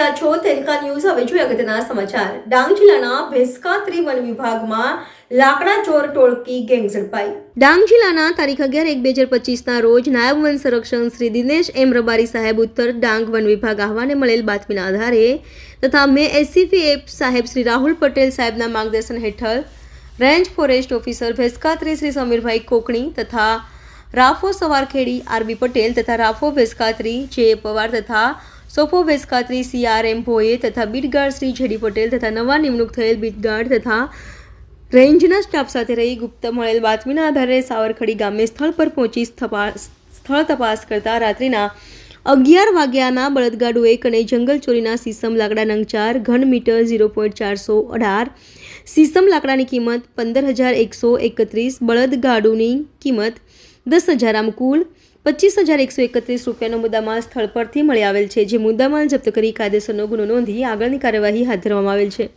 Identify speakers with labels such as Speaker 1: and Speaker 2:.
Speaker 1: રહ્યા છો તેલકા ન્યૂઝ. હવે જોઈએ અગત્યના સમાચાર. ડાંગ જિલ્લાના ભેંસકાત્રી વન વિભાગમાં લાકડા ચોર ટોળકી ગેંગ ઝડપાઈ. ડાંગ જિલ્લાના તારીખ 11/1/2025ના રોજ નાયબ વન સંરક્ષક શ્રી દિનેશ એમ રબારી સાહેબ ઉત્તર ડાંગ વન વિભાગ આહવાને મળેલ બાતમીના આધારે તથા એસીપી સાહેબ શ્રી રાહુલ પટેલ સાહેબના માર્ગદર્શન હેઠળ range forest officer Bhenskatri Shri Samirbhai Kokani તથા રાફો સવારખેડી આરબી પટેલ તથા રાફો ભેંસકાત્રી જે પવાર તથા સોફો ભેંસકાત્રી CRM ભોયે તથા બીટગાર્ડ શ્રી જેડી પટેલ તથા નવા નિમણૂક થયેલ બીટગાર્ડ તથા રેન્જના સ્ટાફ સાથે રહી ગુપ્ત મળેલ બાતમીના આધારે સાવરખડી ગામે સ્થળ પર પહોંચી સ્થળ તપાસ કરતા રાત્રિના 11 વાગ્યાના બળદગાડું 1 અને જંગલ ચોરીના સીસમ લાકડા નંગ 4 ઘન મીટર 0.418 સીસમ લાકડાની કિંમત 15,131, બળદગાડુની કિંમત 10,000 આમ કુલ 25,131 રૂપિયાનો મુદ્દામાલ સ્થળ પરથી મળી આવેલ છે, જે મુદ્દામાલ જપ્ત કરી કાયદેસરનો ગુનો નોંધી આગળની કાર્યવાહી હાથ ધરવામાં આવેલ છે.